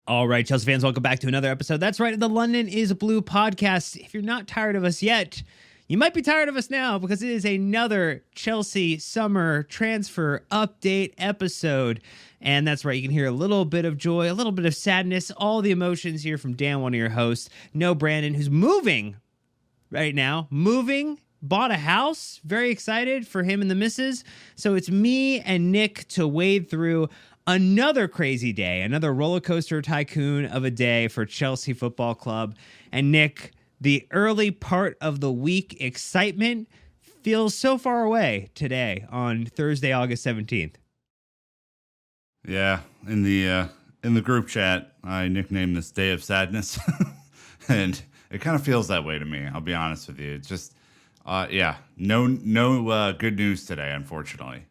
All right, Chelsea fans, welcome back to another episode. That's right, the London is Blue podcast. If you're not tired of us yet, you might be tired of us now because it is another Chelsea summer transfer update episode. And that's right, you can hear a little bit of joy, a little bit of sadness, all the emotions here from Dan, one of your hosts. No Brandon, who's moving right now. Bought a house. Very excited for him and the missus. So it's me and Nick to wade through another crazy day, another roller coaster tycoon of a day for Chelsea Football Club. And Nick, the early part of the week excitement feels so far away today on Thursday, August 17th. Yeah, in the group chat, I nicknamed this Day of Sadness, and it kind of feels that way to me. I'll be honest with you. It's just, no good news today, unfortunately.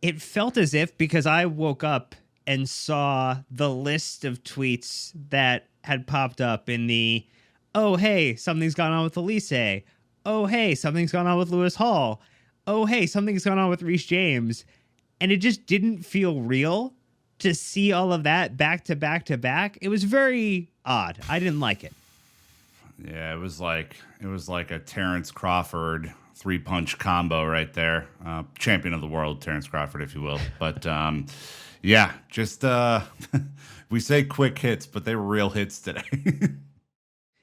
It felt as if, because I woke up and saw the list of tweets that had popped up in the, oh, hey, something's gone on with Olise. Oh, hey, something's gone on with Lewis Hall. Oh, hey, something's gone on with Reece James. And it just didn't feel real to see all of that back to back to back. It was very odd. I didn't like it. Yeah, it was like a Terrence Crawford 3-punch combo right there. Champion of the world, Terrence Crawford, if you will. But we say quick hits, but they were real hits today.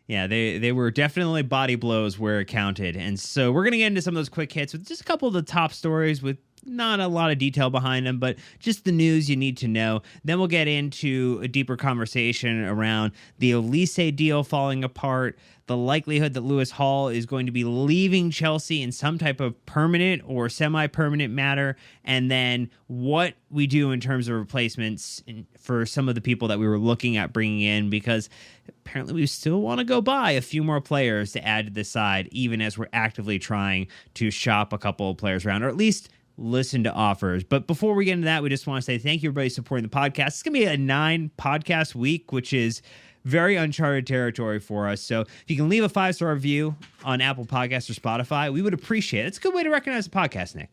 Yeah, they were definitely body blows where it counted. And so we're going to get into some of those quick hits with just a couple of the top stories with not a lot of detail behind them, but just the news you need to know. Then we'll get into a deeper conversation around the Olise deal falling apart, the likelihood that Lewis Hall is going to be leaving Chelsea in some type of permanent or semi-permanent matter, and then what we do in terms of replacements for some of the people that we were looking at bringing in, because apparently we still want to go buy a few more players to add to the side, even as we're actively trying to shop a couple of players around, or at least listen to offers. But before we get into that, we just want to say thank you, everybody, supporting the podcast. It's going to be a 9-podcast week, which is very uncharted territory for us. So if you can leave a 5-star review on Apple Podcasts or Spotify, we would appreciate it. It's a good way to recognize the podcast, Nick.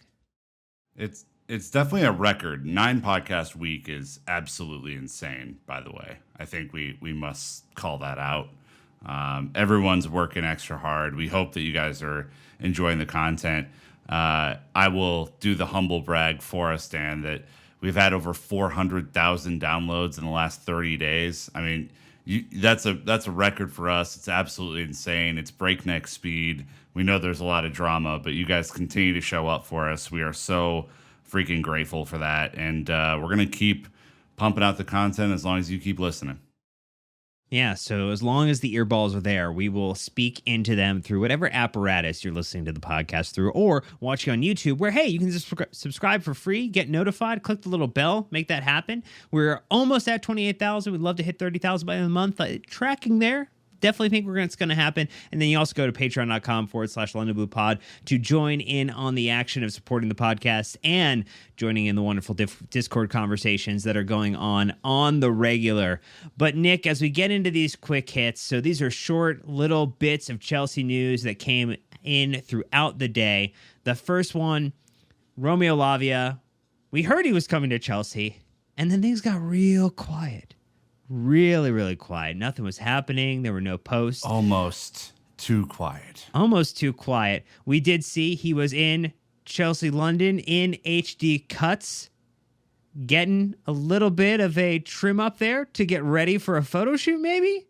It's definitely a record. 9-podcast week is absolutely insane, by the way. I think we must call that out. Everyone's working extra hard. We hope that you guys are enjoying the content. I will do the humble brag for us, Dan, that we've had over 400,000 downloads in the last 30 days. I mean, that's a record for us. It's absolutely insane. It's breakneck speed. We know there's a lot of drama, but you guys continue to show up for us. We are so freaking grateful for that. And we're going to keep pumping out the content as long as you keep listening. Yeah, so as long as the earballs are there, we will speak into them through whatever apparatus you're listening to the podcast through, or watching on YouTube, where, hey, you can just subscribe for free, get notified, click the little bell, make that happen. We're almost at 28,000. We'd love to hit 30,000 by the end of the month. Tracking there. Definitely think it's going to happen. And then you also go to patreon.com/London Blue Pod to join in on the action of supporting the podcast and joining in the wonderful Discord conversations that are going on the regular. But Nick, as we get into these quick hits, so these are short little bits of Chelsea news that came in throughout the day. The first one, Romeo Lavia. We heard he was coming to Chelsea, and then things got real quiet. Really, really quiet. Nothing was happening. There were no posts. Almost too quiet. We did see he was in Chelsea London in HD cuts, getting a little bit of a trim up there to get ready for a photo shoot, maybe?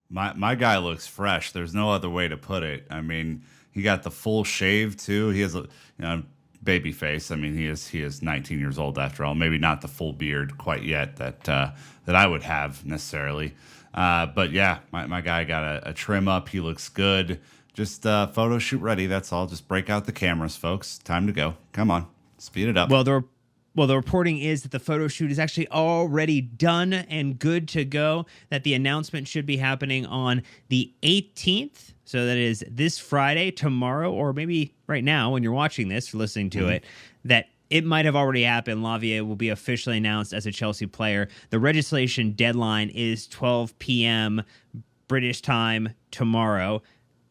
My guy looks fresh. There's no other way to put it. I mean, he got the full shave too. He has a baby face. I mean, he is 19 years old after all. Maybe not the full beard quite yet that I would have necessarily. But yeah, my guy got a trim up. He looks good. Just photo shoot ready. That's all. Just break out the cameras, folks. Time to go. Come on, speed it up. Well, the reporting is that the photo shoot is actually already done and good to go, that the announcement should be happening on the 18th. So that is this Friday, tomorrow, or maybe right now when you're watching this or listening to it, that it might have already happened. Lavia will be officially announced as a Chelsea player. The registration deadline is 12 p.m. British time tomorrow.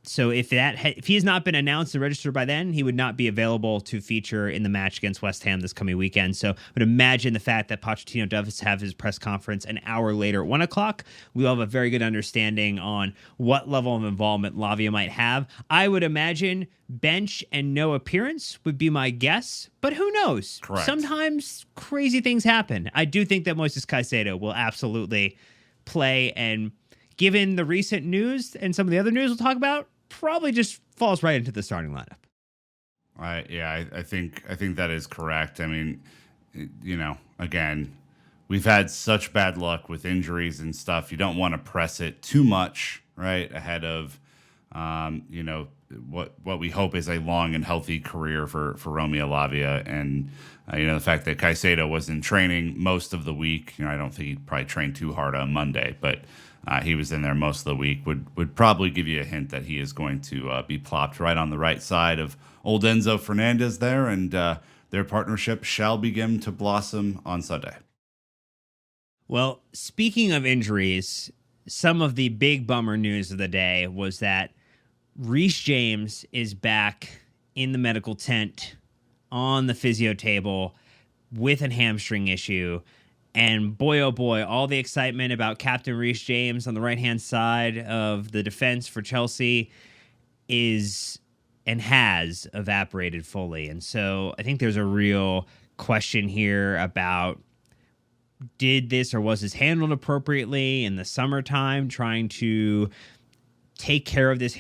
So if he has not been announced and registered by then, he would not be available to feature in the match against West Ham this coming weekend. So I would imagine the fact that Pochettino does have his press conference an hour later at 1 o'clock, we'll have a very good understanding on what level of involvement Lavia might have. I would imagine bench and no appearance would be my guess, but who knows? Correct. Sometimes crazy things happen. I do think that Moises Caicedo will absolutely play, and given the recent news and some of the other news we'll talk about, probably just falls right into the starting lineup. I think that is correct. I mean, again, we've had such bad luck with injuries and stuff. You don't want to press it too much, right, ahead of, what we hope is a long and healthy career for Romeo Lavia. And, the fact that Caicedo was in training most of the week, I don't think he probably trained too hard on Monday, but he was in there most of the week, would probably give you a hint that he is going to be plopped right on the right side of old Enzo Fernandez there, and their partnership shall begin to blossom on Sunday. Well, speaking of injuries, some of the big bummer news of the day was that Reece James is back in the medical tent on the physio table with a hamstring issue. And boy, oh boy, all the excitement about Captain Reece James on the right-hand side of the defense for Chelsea is and has evaporated fully. And so I think there's a real question here about, did this or was this handled appropriately in the summertime, trying to take care of this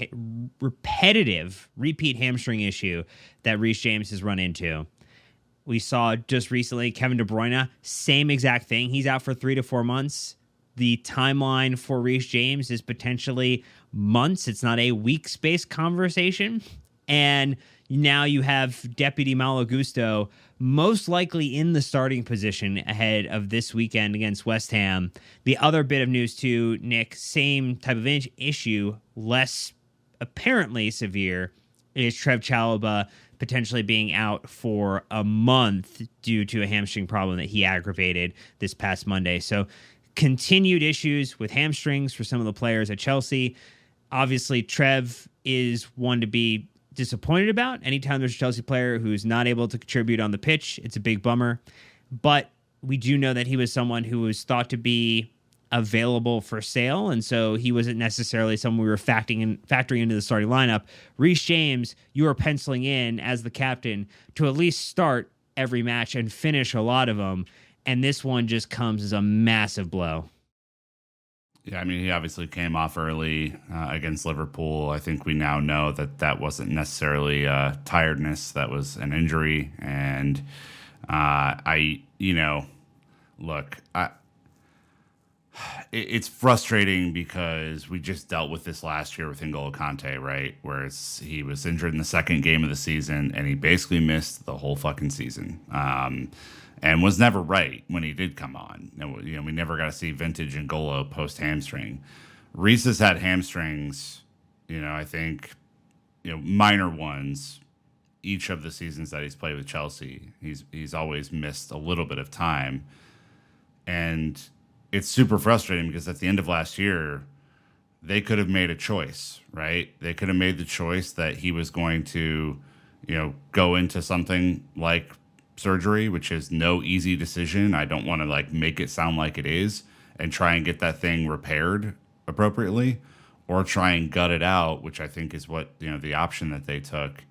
repeat hamstring issue that Reece James has run into. We saw just recently Kevin De Bruyne, same exact thing. He's out for 3 to 4 months. The timeline for Reece James is potentially months. It's not a weeks-based conversation. And now you have Deputy Malo Gusto most likely in the starting position ahead of this weekend against West Ham. The other bit of news too, Nick, same type of issue, less apparently severe, is Trev Chalobah potentially being out for a month due to a hamstring problem that he aggravated this past Monday. So continued issues with hamstrings for some of the players at Chelsea. Obviously, Trev is one to be disappointed about. Anytime there's a Chelsea player who's not able to contribute on the pitch, it's a big bummer. But we do know that he was someone who was thought to be available for sale, and so he wasn't necessarily someone we were factoring into the starting lineup. Reece James, you are penciling in as the captain to at least start every match and finish a lot of them, and this one just comes as a massive blow. Yeah, I mean, he obviously came off early against Liverpool. I think we now know that wasn't necessarily tiredness, that was an injury. And it's frustrating because we just dealt with this last year with N'Golo Kante, right? Where he was injured in the second game of the season, and he basically missed the whole fucking season. And was never right when he did come on. We never got to see vintage N'Golo post hamstring. Reece has had hamstrings, I think, minor ones each of the seasons that he's played with Chelsea. He's always missed a little bit of time, and it's super frustrating because at the end of last year, they could have made a choice, right? They could have made the choice that he was going to, go into something like surgery, which is no easy decision. I don't want to make it sound like it is, and try and get that thing repaired appropriately, or try and gut it out, which I think is what, the option that they took.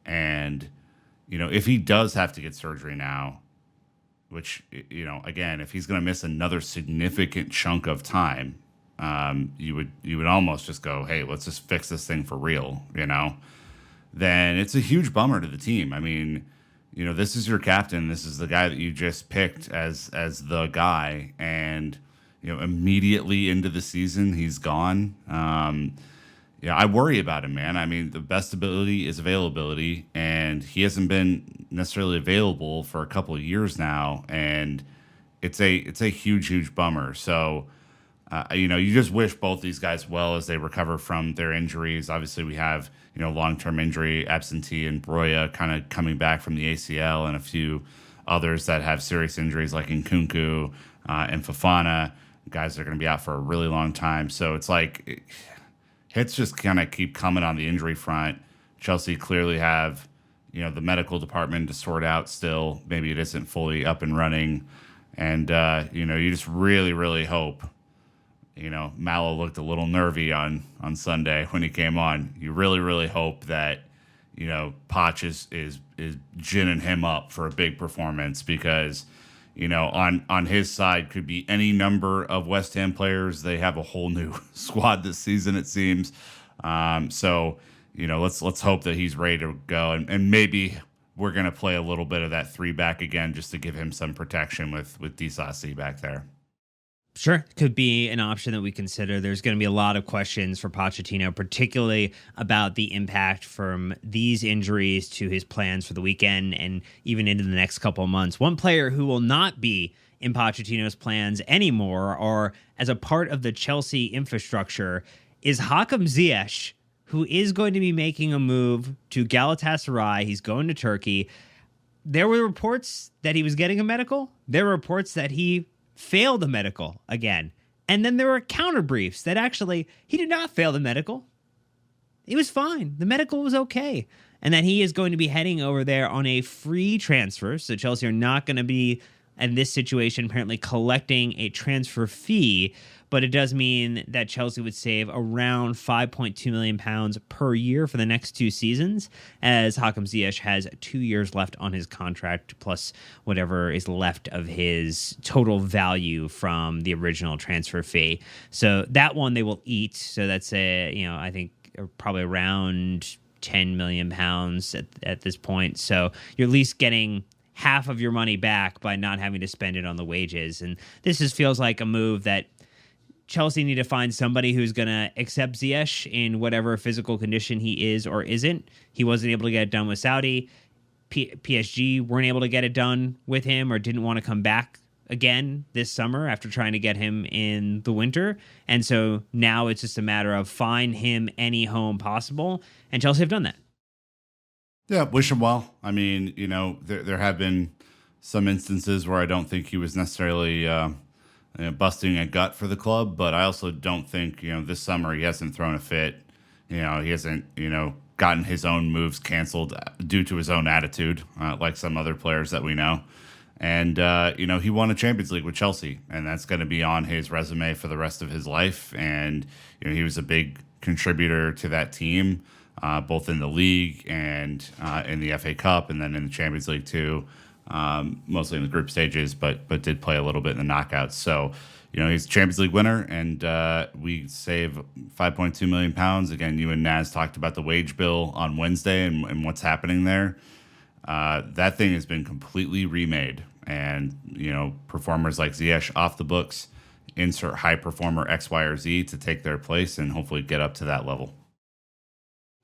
And, if he does have to get surgery now, which, again, if he's going to miss another significant chunk of time, you would almost just go, hey, let's just fix this thing for real, then it's a huge bummer to the team. I mean, this is your captain. This is the guy that you just picked as the guy, and immediately into the season he's gone. I worry about him, man. I mean, the best ability is availability, and he hasn't been necessarily available for a couple of years now, and it's a huge bummer. So, you just wish both these guys well as they recover from their injuries. Obviously, we have long-term injury absentee and Broya kind of coming back from the ACL, and a few others that have serious injuries like Nkunku and Fofana, guys that are going to be out for a really long time. So it's hits just kind of keep coming on the injury front. Chelsea clearly have, the medical department to sort out still. Maybe it isn't fully up and running. And, you just really, really hope, Mallow looked a little nervy on Sunday when he came on. You really, really hope that, Poch is ginning him up for a big performance because, on his side could be any number of West Ham players. They have a whole new squad this season, it seems. So, let's hope that he's ready to go. And maybe we're going to play a little bit of that 3-back again just to give him some protection with Disasi back there. Sure, could be an option that we consider. There's going to be a lot of questions for Pochettino, particularly about the impact from these injuries to his plans for the weekend and even into the next couple of months. One player who will not be in Pochettino's plans anymore or as a part of the Chelsea infrastructure is Hakim Ziyech, who is going to be making a move to Galatasaray. He's going to Turkey. There were reports that he was getting a medical. There were reports that he failed the medical again. And then there were counter briefs that actually he did not fail the medical. He was fine. The medical was okay. And that he is going to be heading over there on a free transfer. So Chelsea are not going to be, in this situation, apparently collecting a transfer fee. But it does mean that Chelsea would save around £5.2 million per year for the next 2 seasons, as Hakim Ziyech has 2 years left on his contract, plus whatever is left of his total value from the original transfer fee. So that one they will eat. So that's I think probably around £10 million at this point. So you're at least getting half of your money back by not having to spend it on the wages. And this just feels like a move that Chelsea need to find somebody who's going to accept Ziyech in whatever physical condition he is or isn't. He wasn't able to get it done with Saudi. PSG weren't able to get it done with him or didn't want to come back again this summer after trying to get him in the winter. And so now it's just a matter of find him any home possible. And Chelsea have done that. Yeah, wish him well. I mean, there have been some instances where I don't think he was necessarily busting a gut for the club, but I also don't think, this summer he hasn't thrown a fit. He hasn't, gotten his own moves canceled due to his own attitude, like some other players that we know. And, he won a Champions League with Chelsea, and that's going to be on his resume for the rest of his life. And, he was a big contributor to that team, both in the league and in the FA Cup, and then in the Champions League too. Mostly in the group stages, but did play a little bit in the knockouts. So, he's a Champions League winner, and we save £5.2 million. Again, you and Naz talked about the wage bill on Wednesday and what's happening there. That thing has been completely remade, and, performers like Ziyech off the books, insert high performer X, Y, or Z to take their place and hopefully get up to that level.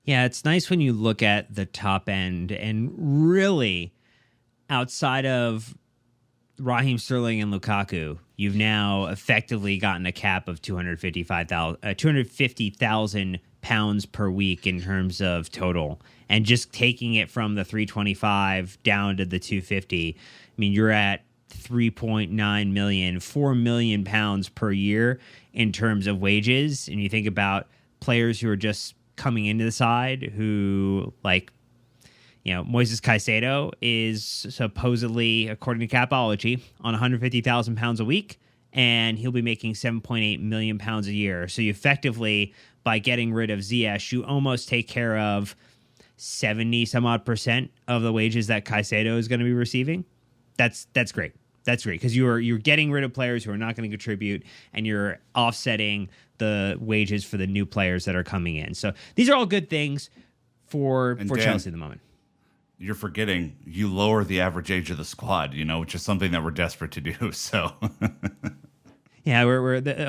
Yeah, it's nice when you look at the top end and really, outside of Raheem Sterling and Lukaku, you've now effectively gotten a cap of £250,000 per week in terms of total, and just taking it from the 325 down to the 250. I mean, you're at 3.9 million, £4 million per year in terms of wages. And you think about players who are just coming into the side who, like, Moises Caicedo is supposedly, according to Capology, on £150,000 a week, and he'll be making £7.8 million a year. So you effectively, by getting rid of Ziyech, you almost take care of 70% of the wages that Caicedo is going to be receiving. That's great. That's great, because you're getting rid of players who are not going to contribute, and you're offsetting the wages for the new players that are coming in. So these are all good things for Dan, Chelsea at the moment. You're forgetting you lower the average age of the squad, which is something that we're desperate to do. So, yeah,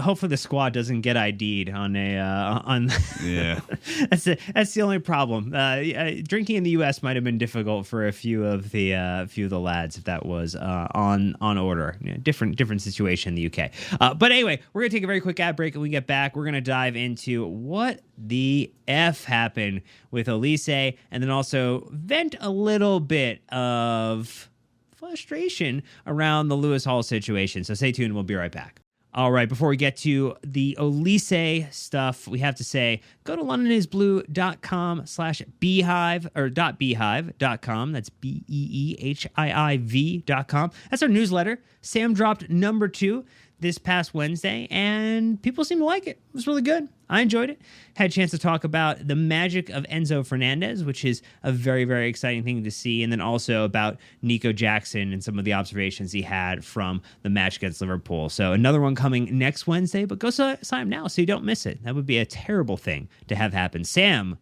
hopefully the squad doesn't get ID'd on Yeah, that's the only problem. Drinking in the U.S. might have been difficult for a few of the lads if that was on order. Different situation in the UK. But anyway, we're gonna take a very quick ad break, and when we get back, we're gonna dive into what the F happened with Olise, and then also vent a little bit of frustration around the Lewis Hall situation. So stay tuned. We'll be right back. All right, before we get to the Olise stuff, we have to say, go to londonisblue.com/beehive or .beehive.com. That's BEEHIIV.com. That's our newsletter. Sam dropped number 2 this past Wednesday, and people seem to like it. It was really good. I enjoyed it. Had a chance to talk about the magic of Enzo Fernandez, which is a very, very exciting thing to see, and then also about Nico Jackson and some of the observations he had from the match against Liverpool. So another one coming next Wednesday, but go sign up now so you don't miss it. That would be a terrible thing to have happen. Sam,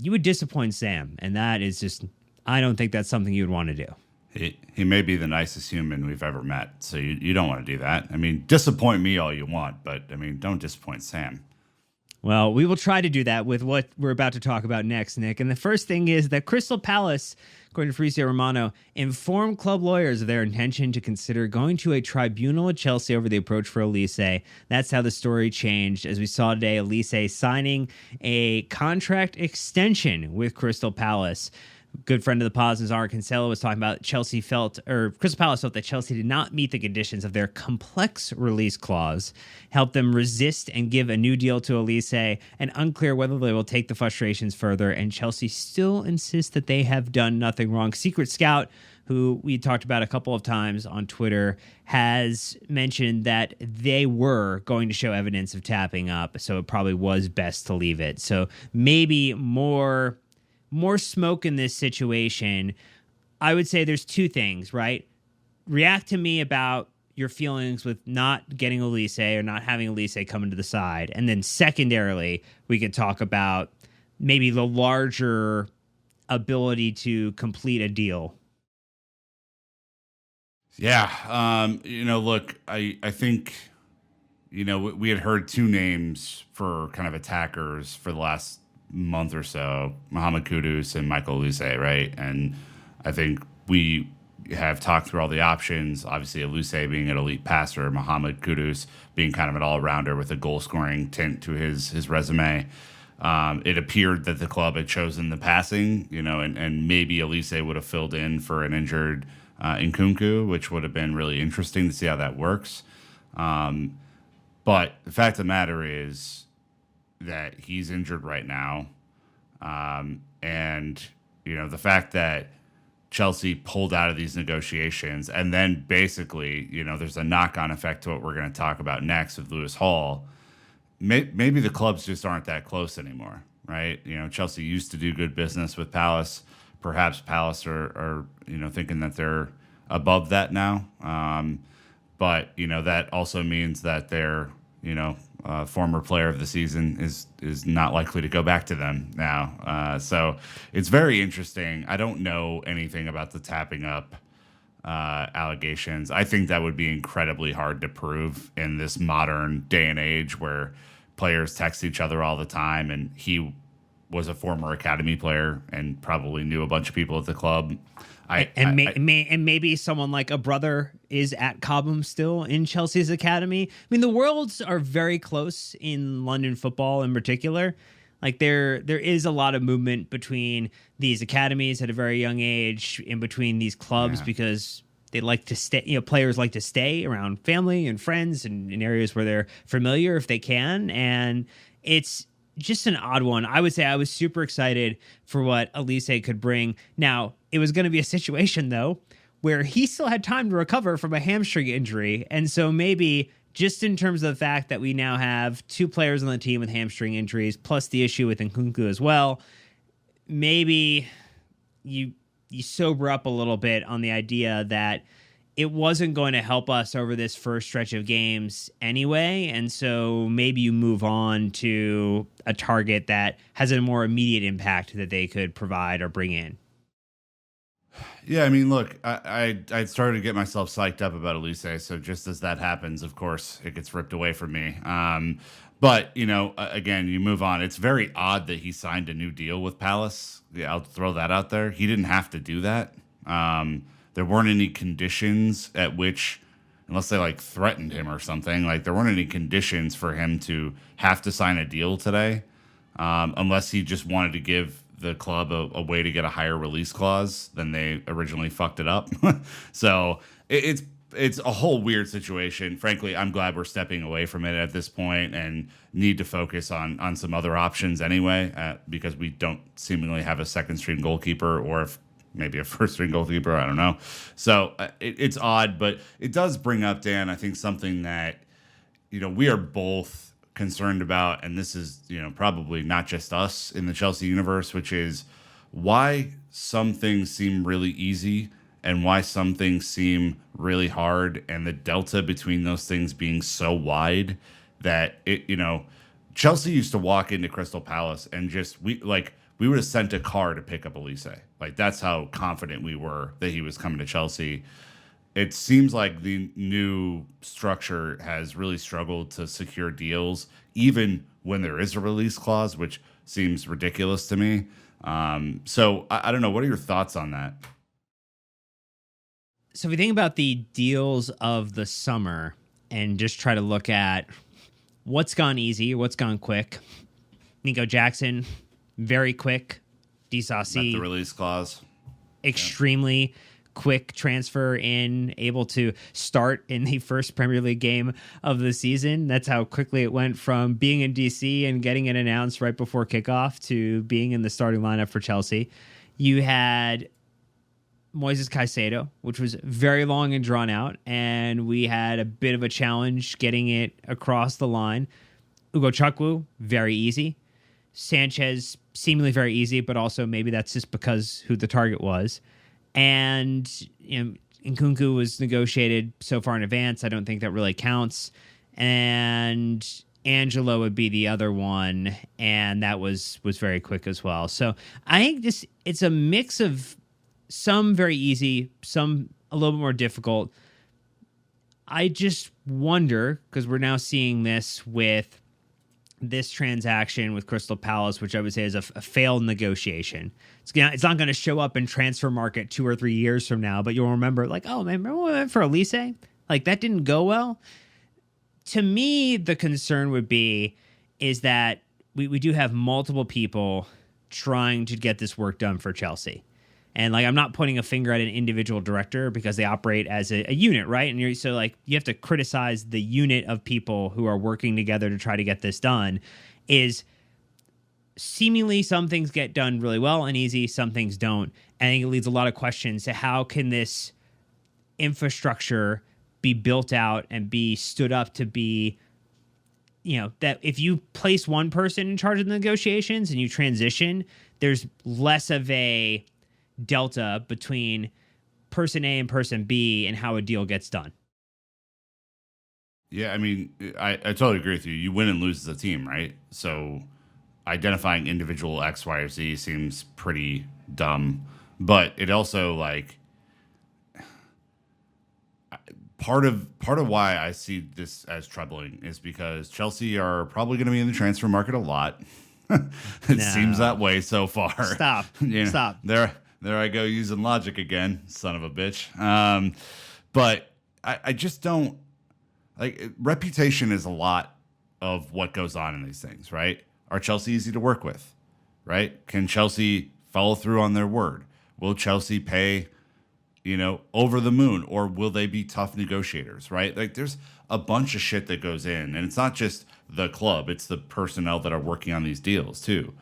you would disappoint Sam, and that is just, I don't think that's something you would want to do. He may be the nicest human we've ever met, so you don't want to do that. I mean, disappoint me all you want, but, I mean, don't disappoint Sam. Well, we will try to do that with what we're about to talk about next, Nick. And the first thing is that Crystal Palace, according to Fabrizio Romano, informed club lawyers of their intention to consider going to a tribunal at Chelsea over the approach for Olise. That's how the story changed. As we saw today, Olise signing a contract extension with Crystal Palace. Good friend of the pod, Nazar Cancelo, was talking about Crystal Palace felt that Chelsea did not meet the conditions of their complex release clause, helped them resist and give a new deal to Olise, and unclear whether they will take the frustrations further, and Chelsea still insists that they have done nothing wrong. Secret Scout, who we talked about a couple of times on Twitter, has mentioned that they were going to show evidence of tapping up, so it probably was best to leave it. So maybe more smoke in this situation. I would say there's 2 things, right? React to me about your feelings with not getting Olise or not having Olise come into the side. And then secondarily, we could talk about maybe the larger ability to complete a deal. Yeah. Look, I think, we had heard 2 names for kind of attackers for the last month or so, Mohamed Kudus and Michael Olise, right? And I think we have talked through all the options. Obviously, Olise being an elite passer, Mohamed Kudus being kind of an all-rounder with a goal-scoring tint to his resume. It appeared that the club had chosen the passing, and maybe Olise would have filled in for an injured Nkunku, which would have been really interesting to see how that works. But the fact of the matter is that he's injured right now. And, the fact that Chelsea pulled out of these negotiations and then basically, there's a knock-on effect to what we're going to talk about next with Lewis Hall. Maybe the clubs just aren't that close anymore, right? Chelsea used to do good business with Palace. Perhaps Palace are thinking that they're above that now. But, that also means that they're, former player of the season is not likely to go back to them now. So it's very interesting. I don't know anything about the tapping up allegations. I think that would be incredibly hard to prove in this modern day and age where players text each other all the time, and he was a former academy player and probably knew a bunch of people at the club. Maybe someone like a brother is at Cobham still in Chelsea's academy. I mean, the worlds are very close in London football in particular. Like there is a lot of movement between these academies at a very young age, in between these clubs, because they like to stay. Players like to stay around family and friends and in areas where they're familiar if they can, and it's just an odd one. I would say I was super excited for what Olise could bring. Now, it was going to be a situation, though, where he still had time to recover from a hamstring injury. And so maybe just in terms of the fact that we now have 2 players on the team with hamstring injuries, plus the issue with Nkunku as well, maybe you sober up a little bit on the idea that it wasn't going to help us over this first stretch of games anyway, and so maybe you move on to a target that has a more immediate impact that they could provide or bring in. Yeah, I mean, look, I started to get myself psyched up about Olise, so just as that happens, of course, it gets ripped away from me. But, again, you move on. It's very odd that he signed a new deal with Palace. Yeah, I'll throw that out there. He didn't have to do that. There weren't any conditions at which, unless they threatened him or something, there weren't any conditions for him to have to sign a deal today, unless he just wanted to give the club a way to get a higher release clause than they originally fucked it up. So it's it's a whole weird situation. Frankly, I'm glad we're stepping away from it at this point and need to focus on some other options anyway, because we don't seemingly have a second string goalkeeper, or if maybe a first string goalkeeper. I don't know. So it's odd, but it does bring up, Dan, I think something that, we are both concerned about, and this is, probably not just us in the Chelsea universe, which is why some things seem really easy and why some things seem really hard, and the delta between those things being so wide that Chelsea used to walk into Crystal Palace and we would have sent a car to pick up Olise. Like, that's how confident we were that he was coming to Chelsea. It seems like the new structure has really struggled to secure deals, even when there is a release clause, which seems ridiculous to me. So I don't know. What are your thoughts on that? So if we think about the deals of the summer and just try to look at what's gone easy, what's gone quick. Nico Jackson, very quick. Disasi, the release clause. Extremely quick transfer in, able to start in the first Premier League game of the season. That's how quickly it went from being in DC and getting it announced right before kickoff to being in the starting lineup for Chelsea. You had Moises Caicedo, which was very long and drawn out, and we had a bit of a challenge getting it across the line. Ugo Chukwu, very easy. Sanchez, seemingly very easy, but also maybe that's just because who the target was. And Nkunku was negotiated so far in advance, I don't think that really counts. And Angelo would be the other one, and that was very quick as well. So I think it's a mix of some very easy, some a little bit more difficult. I just wonder, because we're now seeing this with this transaction with Crystal Palace, which I would say is a failed negotiation. It's not going to show up in transfer market 2 or 3 years from now, but you'll remember, like, oh, man, remember when we went for Olise? Like, that didn't go well. To me, the concern would be is that we do have multiple people trying to get this work done for Chelsea. And I'm not pointing a finger at an individual director because they operate as a unit, right? And you have to criticize the unit of people who are working together to try to get this done. Is seemingly some things get done really well and easy, some things don't. I think it leads a lot of questions to how can this infrastructure be built out and be stood up to be, that if you place one person in charge of the negotiations and you transition, there's less of a delta between person A and person B and how a deal gets done. Yeah, I mean, I totally agree with you. You win and lose as a team, right? So identifying individual X, Y, or Z seems pretty dumb. But it also, part of why I see this as troubling is because Chelsea are probably going to be in the transfer market a lot. Seems that way so far. Stop. Stop. There I go using logic again, son of a bitch. But I just don't reputation is a lot of what goes on in these things, right? Are Chelsea easy to work with, right? Can Chelsea follow through on their word? Will Chelsea pay, over the moon, or will they be tough negotiators, right? There's a bunch of shit that goes in, and it's not just the club, it's the personnel that are working on these deals too.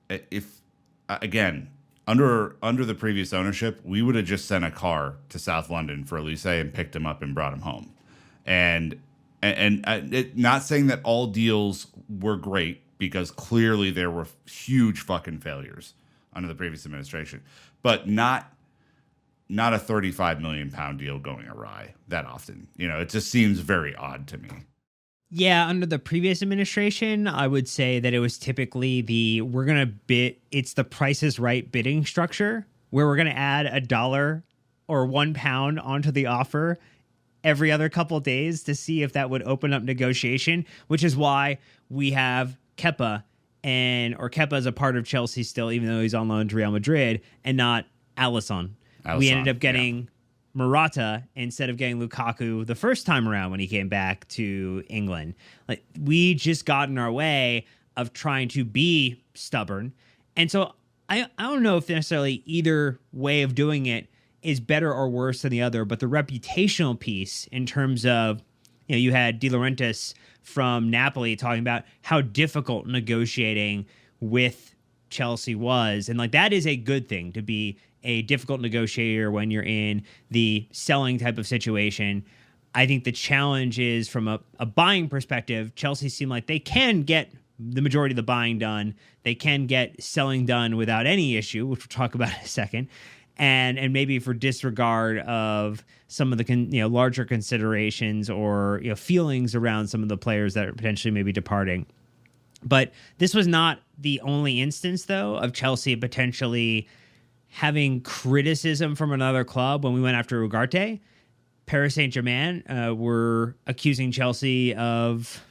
If, again, under the previous ownership, we would have just sent a car to South London for Olise and picked him up and brought him home. And not saying that all deals were great, because clearly there were huge fucking failures under the previous administration, but not a 35 million pound deal going awry that often. It just seems very odd to me. Yeah, under the previous administration, I would say that it was typically it's the Price is Right bidding structure, where we're going to add $1 or £1 onto the offer every other couple of days to see if that would open up negotiation, which is why we have Kepa, or Kepa is a part of Chelsea still, even though he's on loan to Real Madrid, and not Alisson. We ended up getting Morata instead of getting Lukaku the first time around when he came back to England. We just got in our way of trying to be stubborn. And so I don't know if necessarily either way of doing it is better or worse than the other, but the reputational piece in terms of, you had De Laurentiis from Napoli talking about how difficult negotiating with Chelsea was. And like, that is a good thing, to be a difficult negotiator when you're in the selling type of situation. I think the challenge is from a buying perspective. Chelsea seem like they can get the majority of the buying done. They can get selling done without any issue, which we'll talk about in a second. And maybe for disregard of some of the larger considerations or feelings around some of the players that are potentially maybe departing. But this was not the only instance, though, of Chelsea potentially having criticism from another club. When we went after Ugarte, Paris Saint-Germain were accusing Chelsea of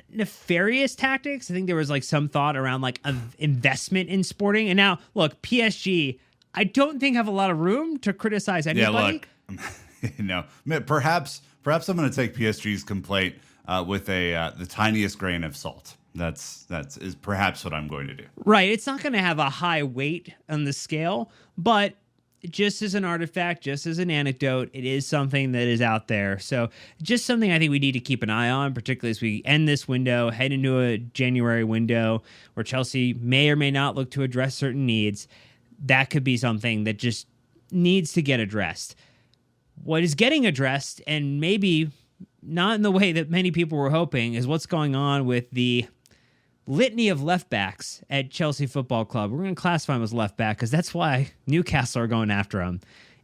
nefarious tactics. I think there was like some thought around like of investment in Sporting. And now, look, PSG, I don't think have a lot of room to criticize anybody. Yeah, look, perhaps I'm going to take PSG's complaint with the tiniest grain of salt. That's perhaps what I'm going to do. Right. It's not going to have a high weight on the scale, but just as an artifact, just as an anecdote, it is something that is out there. So just something I think we need to keep an eye on, particularly as we end this window, head into a January window where Chelsea may or may not look to address certain needs. That could be something that just needs to get addressed. What is getting addressed, and maybe not in the way that many people were hoping, is what's going on with the litany of left backs at Chelsea Football Club. We're going to classify him as left back because that's why Newcastle are going after him.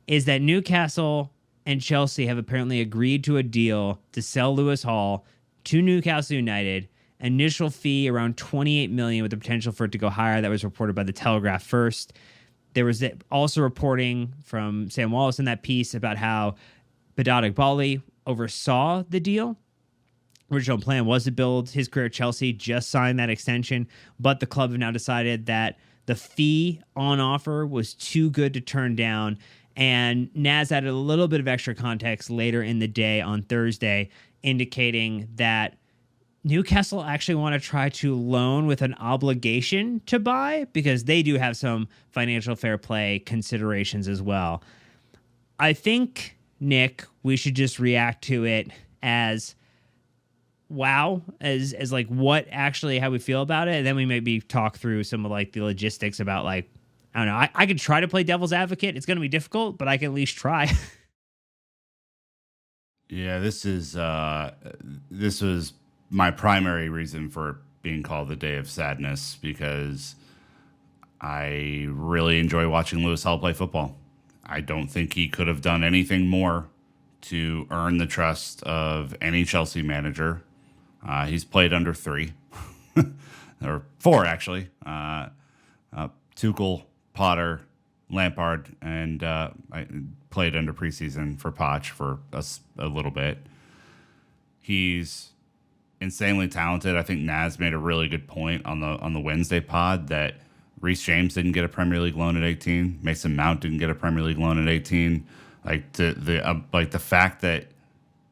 Is that Newcastle and Chelsea have apparently agreed to a deal to sell Lewis Hall to Newcastle United. Initial fee around $28 million with the potential for it to go higher. That was reported by the Telegraph first. There was also reporting from Sam Wallace in that piece about how Bedat Igbali oversaw the deal. Original plan was to build his career at Chelsea, just signed that extension, but the club have now decided that the fee on offer was too good to turn down, and Naz added a little bit of extra context later in the day on Thursday, indicating that Newcastle actually want to try to loan with an obligation to buy because they do have some financial fair play considerations as well. I think, Nick, we should just react to it as wow, as like what actually how we feel about it, and then we maybe talk through some of like the logistics about like, I don't know, I could try to play devil's advocate. It's going to be difficult, but I can at least try. Yeah, this was my primary reason for being called the Day of Sadness, because I really enjoy watching Lewis Hall play football. I don't think he could have done anything more to earn the trust of any Chelsea manager. He's played under 3, or 4 actually. Tuchel, Potter, Lampard, and I played under preseason for Poch for a little bit. He's insanely talented. I think Naz made a really good point on the Wednesday pod that Reece James didn't get a Premier League loan at 18. Mason Mount didn't get a Premier League loan at 18. Like the fact that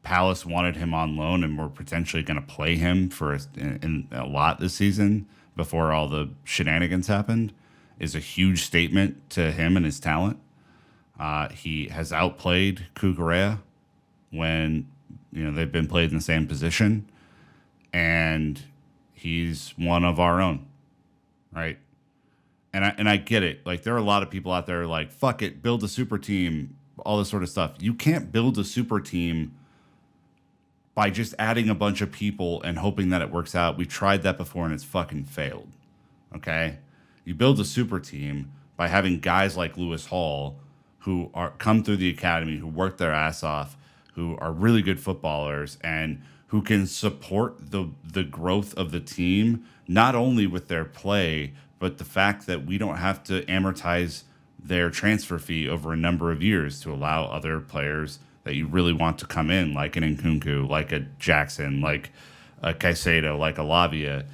Palace wanted him on loan and were potentially going to play him for in a lot this season before all the shenanigans happened is a huge statement to him and his talent. He has outplayed Cucurella when they've been played in the same position, and he's one of our own, right? And I get it. Like, there are a lot of people out there like, fuck it, build a super team, all this sort of stuff. You can't build a super team by just adding a bunch of people and hoping that it works out. We've tried that before and it's fucking failed. Okay? You build a super team by having guys like Lewis Hall who come through the academy, who work their ass off, who are really good footballers, and who can support the growth of the team, not only with their play, but the fact that we don't have to amortize their transfer fee over a number of years to allow other players that you really want to come in, like an Nkunku, like a Jackson, like a Caicedo, like a Lavia,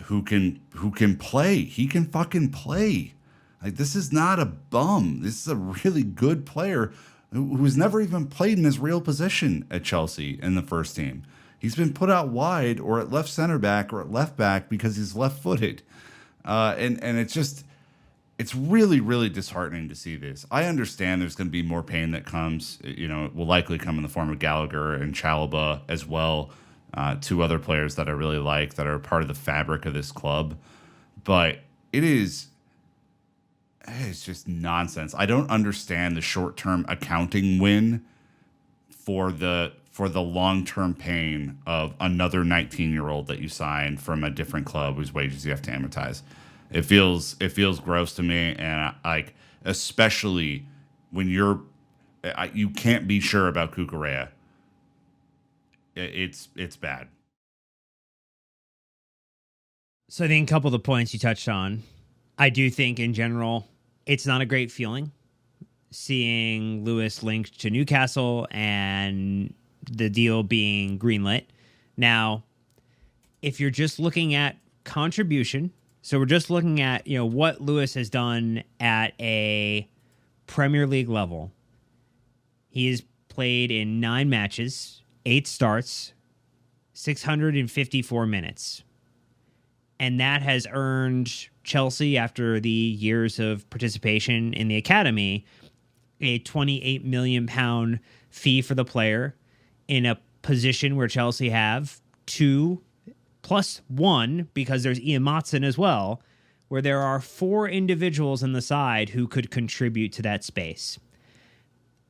who can play. He can fucking play. Like, this is not a bum. This is a really good player who's never even played in his real position at Chelsea in the first team. He's been put out wide or at left center back or at left back because he's left-footed. And it's just, it's really, really disheartening to see this. I understand there's going to be more pain that comes. You know, it will likely come in the form of Gallagher and Chalobah as well, two other players that I really like that are part of the fabric of this club. But it's just nonsense. I don't understand the short-term accounting win for the long-term pain of another 19-year-old that you signed from a different club whose wages you have to amortize. It feels gross to me, and especially when you can't be sure about Cucurella. It's bad. So I think a couple of the points you touched on, I do think in general it's not a great feeling seeing Lewis linked to Newcastle and the deal being greenlit. Now, if you're just looking at contribution, so we're just looking at, what Lewis has done at a Premier League level. He has played in 9 matches, 8 starts, 654 minutes. And that has earned Chelsea, after the years of participation in the academy, a £28 million fee for the player in a position where Chelsea have 2 plus 1, because there's Ian Matson as well, where there are 4 individuals in the side who could contribute to that space.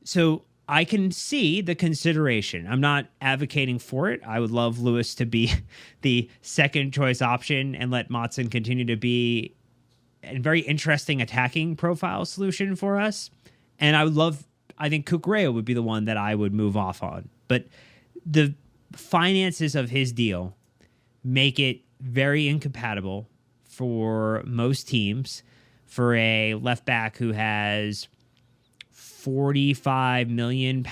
So I can see the consideration. I'm not advocating for it. I would love Lewis to be the second choice option and let Matson continue to be a very interesting attacking profile solution for us. And I think Cucurella would be the one that I would move off on. But the finances of his deal make it very incompatible for most teams for a left back who has £45 million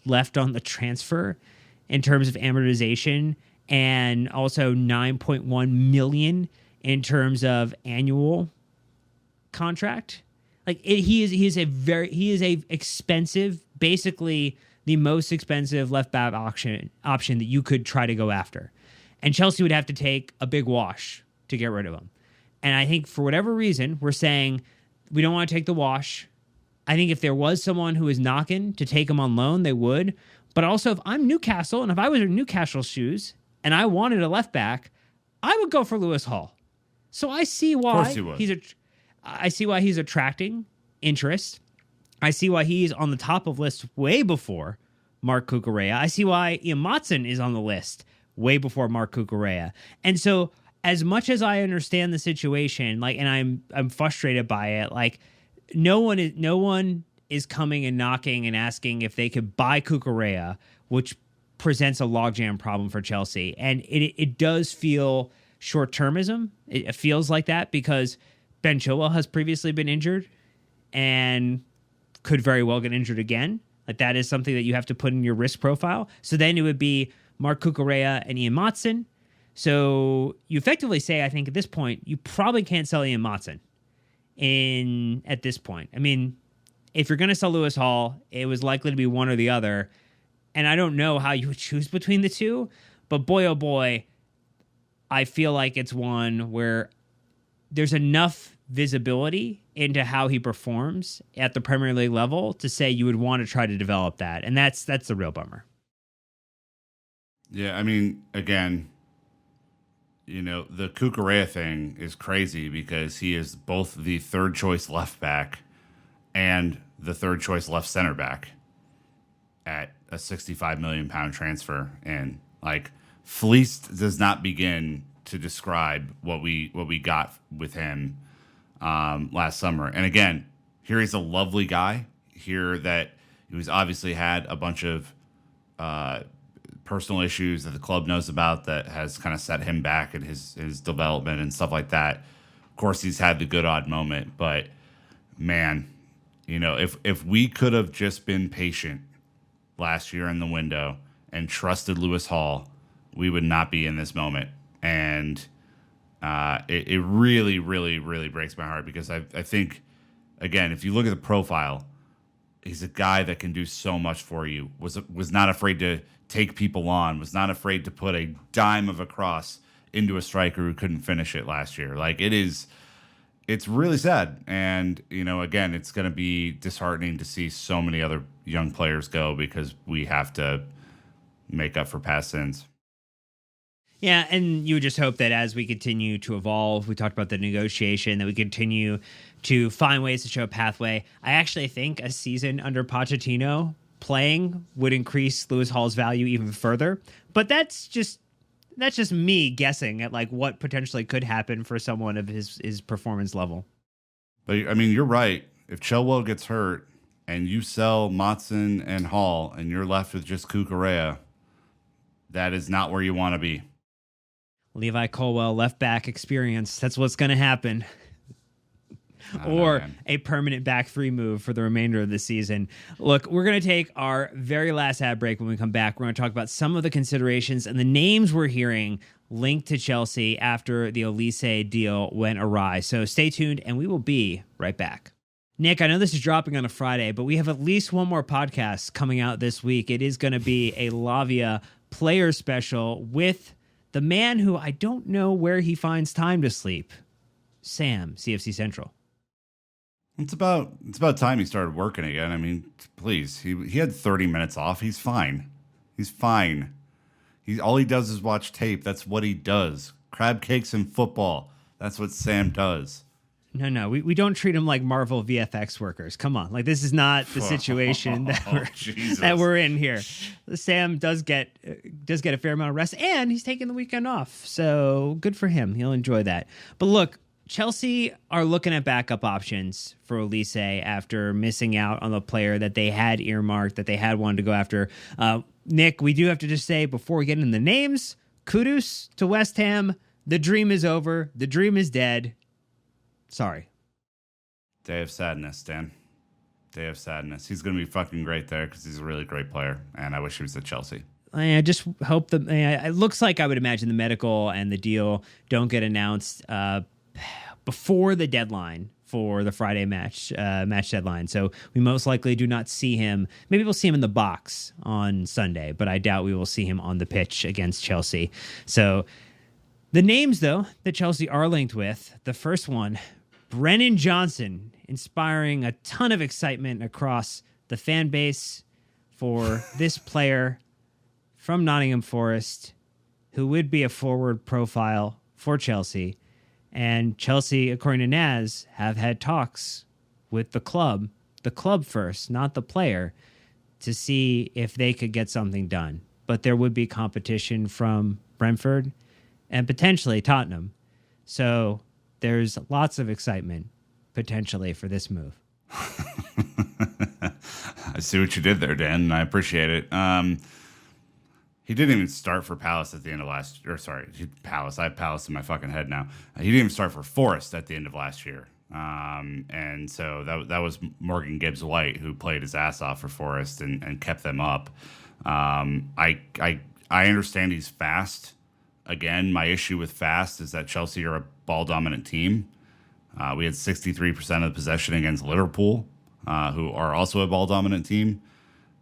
left on the transfer in terms of amortization, and also 9.1 million in terms of annual contract. He is a expensive, basically the most expensive left back option that you could try to go after. And Chelsea would have to take a big wash to get rid of him. And I think for whatever reason, we're saying we don't want to take the wash. I think if there was someone who was knocking to take him on loan, they would. But also, if I'm Newcastle, and if I was in Newcastle's shoes and I wanted a left back, I would go for Lewis Hall. So I see why he's attracting interest. I see why he's on the top of lists way before Marc Cucurella. I see why Ian Matson is on the list way before Marc Cucurella. And so, as much as I understand the situation, and I'm frustrated by it, no one is coming and knocking and asking if they could buy Cucurella, which presents a logjam problem for Chelsea. And it does feel short-termism. It feels like that because Ben Chilwell has previously been injured and could very well get injured again. That is something that you have to put in your risk profile. So then it would be Marc Cucurella and Ian Matson. So you effectively say, I think at this point, you probably can't sell Ian Matson at this point. I mean, if you're going to sell Lewis Hall, it was likely to be one or the other. And I don't know how you would choose between the two, but boy, oh boy, I feel like it's one where there's enough visibility into how he performs at the Premier League level to say you would want to try to develop that. And that's the real bummer. Yeah, I mean, again, the Cucurella thing is crazy because he is both the third choice left back and the third choice left center back at a £65 million transfer. And fleeced does not begin to describe what we got with him last summer. And again, here he's a lovely guy here that he's obviously had a bunch of personal issues that the club knows about that has kind of set him back in his development and stuff like that. Of course, he's had the good odd moment, but man, if we could have just been patient last year in the window and trusted Lewis Hall, we would not be in this moment. And it really, really, really breaks my heart because I think, again, if you look at the profile, he's a guy that can do so much for you. Was not afraid to take people on, was not afraid to put a dime of a cross into a striker who couldn't finish it last year. It it's really sad. And, again, it's going to be disheartening to see so many other young players go because we have to make up for past sins. Yeah, and you would just hope that as we continue to evolve, we talked about the negotiation, that we continue to find ways to show a pathway. I actually think a season under Pochettino playing would increase Lewis Hall's value even further. But that's just me guessing at like what potentially could happen for someone of his performance level. But I mean, you're right. If Chilwell gets hurt and you sell Motson and Hall and you're left with just Cucurella, that is not where you want to be. Levi Colwell, left back experience. That's what's going to happen. Or a permanent back three move for the remainder of the season. Look, we're going to take our very last ad break. When we come back, we're going to talk about some of the considerations and the names we're hearing linked to Chelsea after the Olise deal went awry. So stay tuned, and we will be right back. Nick, I know this is dropping on a Friday, but we have at least one more podcast coming out this week. It is going to be a Lavia player special with the man who I don't know where he finds time to sleep, Sam, CFC Central. It's about time he started working again. I mean, please. He had 30 minutes off. He's fine. He's fine. All he does is watch tape. That's what he does. Crab cakes and football. That's what Sam does. No. We don't treat him like Marvel VFX workers. Come on. Like, this is not the situation that we're in here. Sam does get a fair amount of rest, and he's taking the weekend off. So good for him. He'll enjoy that. But look, Chelsea are looking at backup options for Olise after missing out on the player that they had earmarked, that they had wanted to go after. Nick, we do have to just say, before we get into the names, kudos to West Ham. The dream is over. The dream is dead. Sorry. Day of sadness, Dan. Day of sadness. He's going to be fucking great there because he's a really great player, and I wish he was at Chelsea. I just hope that it looks like I would imagine the medical and the deal don't get announced before the deadline for the Friday match deadline. So we most likely do not see him. Maybe we'll see him in the box on Sunday, but I doubt we will see him on the pitch against Chelsea. So the names, though, that Chelsea are linked with, the first one, Brennan Johnson, inspiring a ton of excitement across the fan base for this player from Nottingham Forest, who would be a forward profile for Chelsea. And Chelsea, according to Naz, have had talks with the club first, not the player, to see if they could get something done. But there would be competition from Brentford and potentially Tottenham. So there's lots of excitement potentially for this move. I see what you did there, Dan, and I appreciate it. He didn't even start for Palace at the end of last year. Sorry, Palace. I have Palace in my fucking head now. He didn't even start for Forest at the end of last year. And so that was Morgan Gibbs-White, who played his ass off for Forest and kept them up. I understand he's fast. Again, my issue with fast is that Chelsea are a ball-dominant team. We had 63% of the possession against Liverpool, who are also a ball-dominant team.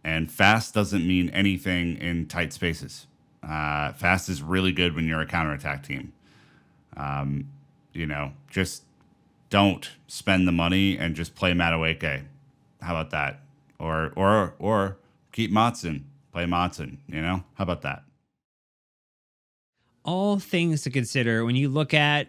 And fast doesn't mean anything in tight spaces. Fast is really good when you're a counterattack team. Just don't spend the money and just play Madueke. How about that? Or keep Motson. Play Motson, How about that? All things to consider when you look at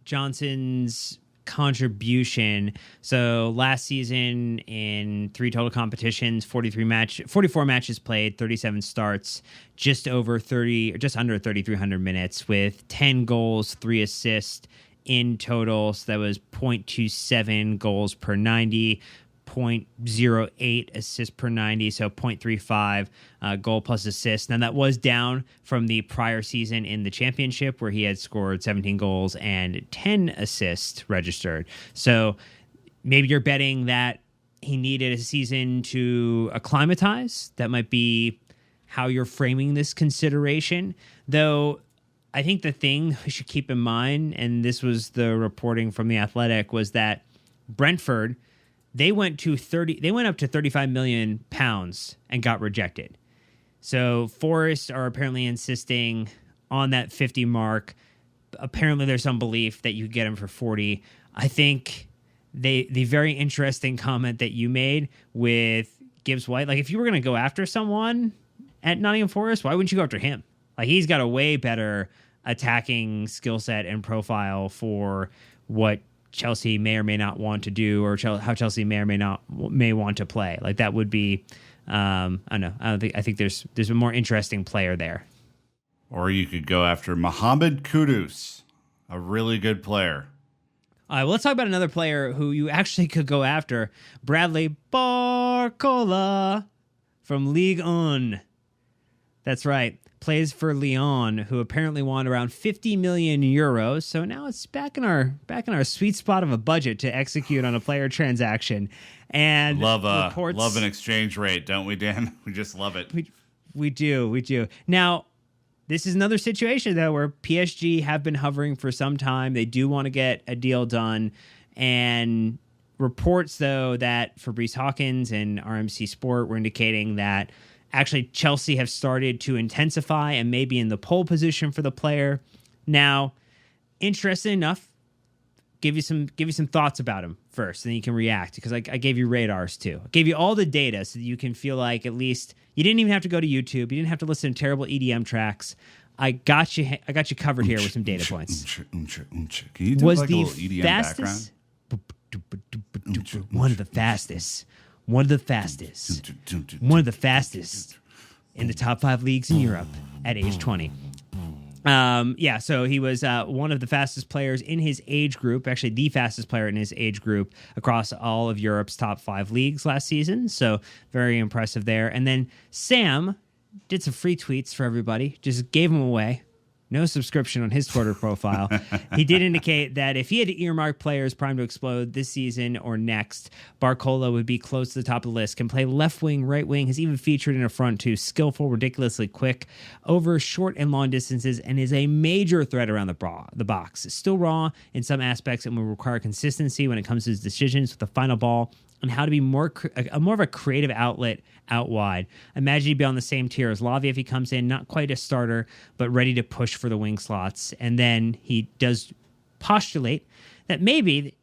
Johnson's contribution. So last season in 3 total competitions, 44 matches played, 37 starts, just under 3,300 minutes with 10 goals, 3 assists in total. So that was 0.27 goals per 90, 0.08 assists per 90, so 0.35 goal plus assist. Now, that was down from the prior season in the championship where he had scored 17 goals and 10 assists registered. So maybe you're betting that he needed a season to acclimatize. That might be how you're framing this consideration. Though I think the thing we should keep in mind, and this was the reporting from The Athletic, was that Brentford, they went up to 35 million pounds and got rejected. So Forest are apparently insisting on that 50 mark. apparently there's some belief that you could get him for 40. I think the very interesting comment that you made with Gibbs White, like if you were going to go after someone at Nottingham Forest, why wouldn't you go after him? Like he's got a way better attacking skill set and profile for what Chelsea may or may not want to do, or how Chelsea may or may want to play. Like that would be, I don't know. I think there's a more interesting player there. Or you could go after Mohamed Kudus, a really good player. All right, well, let's talk about another player who you actually could go after, Bradley Barcola from Ligue 1. That's right. Plays for Lyon, who apparently want around 50 million euros. So now it's back in our sweet spot of a budget to execute on a player transaction. And love an exchange rate, don't we, Dan? We just love it. We do. Now, this is another situation though where PSG have been hovering for some time. They do want to get a deal done, and reports though that Fabrice Hawkins and RMC Sport were indicating that actually Chelsea have started to intensify and maybe in the pole position for the player. Now, interesting enough, give you some thoughts about him first, and then you can react, because I gave you radars too. I gave you all the data so that you can feel like at least you didn't even have to go to YouTube. You didn't have to listen to terrible EDM tracks. I got you covered here with some data points. Can you do like a little EDM background? One of the fastest in the top 5 leagues in Europe at age 20. So he was one of the fastest players in his age group, actually the fastest player in his age group across all of Europe's top 5 leagues last season. So very impressive there. And then Sam did some free tweets for everybody, just gave them away. No subscription on his Twitter profile. He did indicate that if he had to earmark players primed to explode this season or next, Barcola would be close to the top of the list. Can play left wing, right wing, has even featured in a front two, skillful, ridiculously quick over short and long distances, and is a major threat around the box. Still raw in some aspects and will require consistency when it comes to his decisions with the final ball and how to be more of a creative outlet out wide. Imagine he'd be on the same tier as Lavia if he comes in, not quite a starter, but ready to push for the wing slots. And then he does postulate that maybe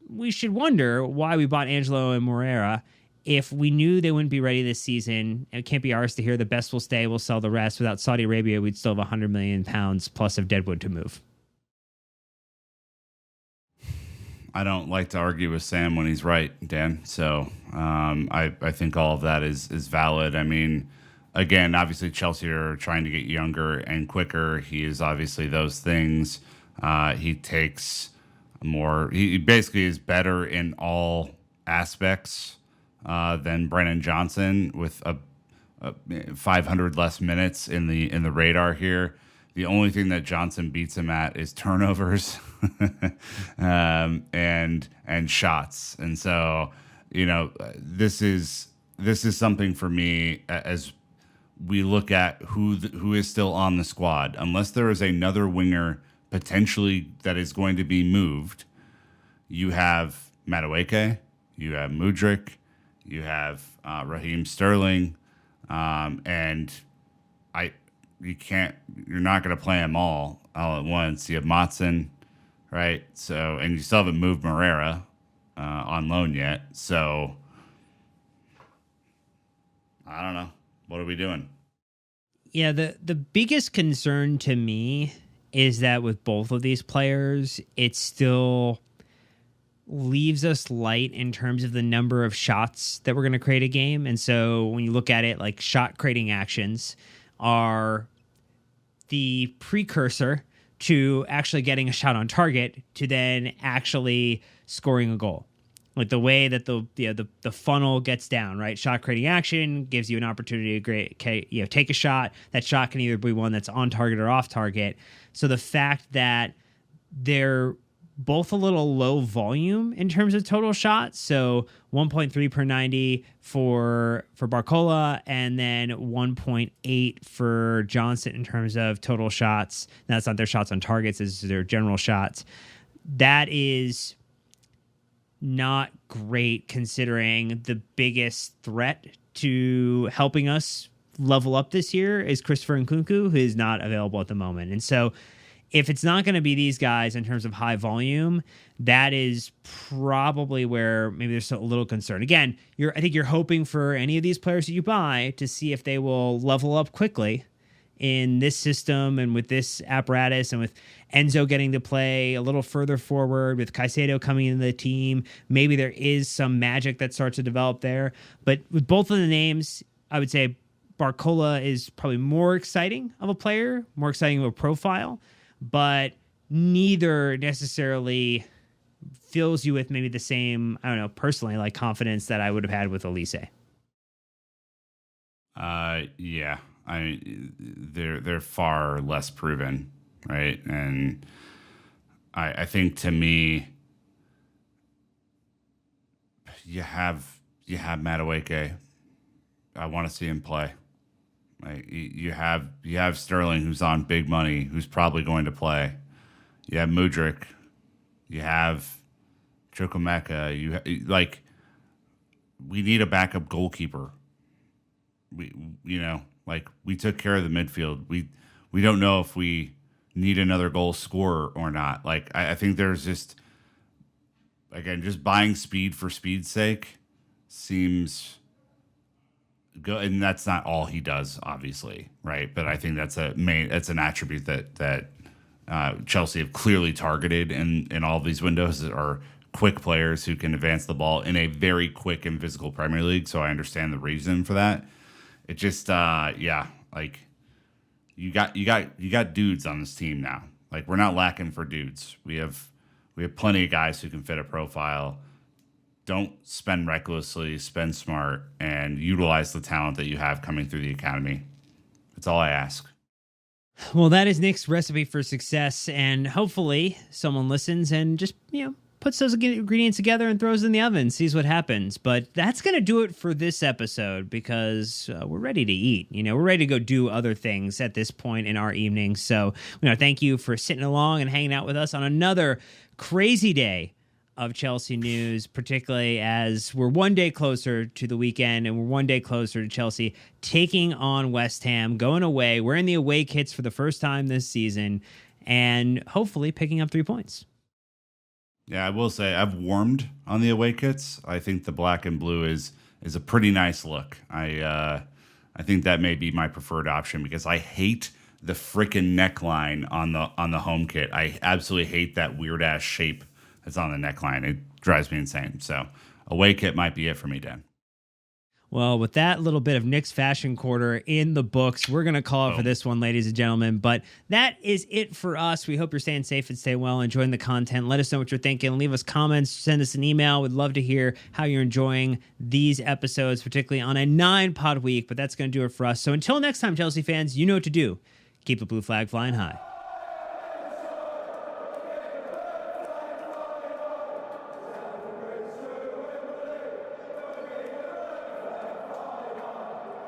we should wonder why we bought Angelo and Moreira if we knew they wouldn't be ready this season. It can't be ours to hear the best will stay, we'll sell the rest. Without Saudi Arabia, we'd still have £100 million plus of deadwood to move. I don't like to argue with Sam when he's right, Dan. So I think all of that is valid. I mean, again, obviously Chelsea are trying to get younger and quicker. He is obviously those things. He takes more. He basically is better in all aspects than Brennan Johnson, with a 500 less minutes in the radar here. The only thing that Johnson beats him at is turnovers and shots. And so, this is something for me as we look at who is still on the squad. Unless there is another winger potentially that is going to be moved, you have Madueke, you have Mudryk, you have Raheem Sterling, and you're not going to play them all at once. You have Matson, right? So, and you still haven't moved Moreira on loan yet. So, I don't know. What are we doing? Yeah, the biggest concern to me is that with both of these players, it still leaves us light in terms of the number of shots that we're going to create a game. And so when you look at it, like shot creating actions are the precursor to actually getting a shot on target to then actually scoring a goal. Like the way that the funnel gets down, right? Shot creating action gives you an opportunity to take a shot. That shot can either be one that's on target or off target. So the fact that they're both a little low volume in terms of total shots. So 1.3 per 90 for Barcola, and then 1.8 for Johnson in terms of total shots. Now, that's not their shots on targets, it's their general shots. That is not great considering the biggest threat to helping us level up this year is Christopher Nkunku, who is not available at the moment. And so if it's not going to be these guys in terms of high volume, that is probably where maybe there's a little concern. Again, I think you're hoping for any of these players that you buy to see if they will level up quickly in this system and with this apparatus, and with Enzo getting to play a little further forward, with Caicedo coming into the team. Maybe there is some magic that starts to develop there. But with both of the names, I would say Barcola is probably more exciting of a player, more exciting of a profile, but neither necessarily fills you with maybe the same, I don't know, personally, like confidence that I would have had with Olise. Yeah. They're far less proven, right? And I think, to me, you have Madueke. I want to see him play. Like, you have Sterling, who's on big money, who's probably going to play. You have Mudryk. You have Chukwuemeka. We need a backup goalkeeper. We took care of the midfield. We don't know if we need another goal scorer or not. Like, I think there's just buying speed for speed's sake seems good, and that's not all he does, obviously, right? But I think that's an attribute that Chelsea have clearly targeted in all of these windows, are quick players who can advance the ball in a very quick and physical Premier League. So I understand the reason for that. It just, you got dudes on this team now. Like, we're not lacking for dudes. We have plenty of guys who can fit a profile. Don't spend recklessly, spend smart, and utilize the talent that you have coming through the academy. That's all I ask. Well, that is Nick's recipe for success, and hopefully someone listens and just, puts those ingredients together and throws it in the oven, sees what happens. But that's going to do it for this episode, because we're ready to eat. We're ready to go do other things at this point in our evening. So, thank you for sitting along and hanging out with us on another crazy day of Chelsea news, particularly as we're one day closer to the weekend and we're one day closer to Chelsea taking on West Ham, going away, wearing the away kits for the first time this season, and hopefully picking up 3 points. Yeah, I will say I've warmed on the away kits. I think the black and blue is a pretty nice look. I think that may be my preferred option, because I hate the frickin' neckline on the home kit. I absolutely hate that weird ass shape that's on the neckline. It drives me insane. So away kit might be it for me, Dan. Well, with that little bit of Nick's Fashion Quarter in the books, we're going to call it for this one, ladies and gentlemen. But that is it for us. We hope you're staying safe and stay well, enjoying the content. Let us know what you're thinking. Leave us comments. Send us an email. We'd love to hear how you're enjoying these episodes, particularly on a 9-pod week. But that's going to do it for us. So until next time, Chelsea fans, you know what to do. Keep the blue flag flying high.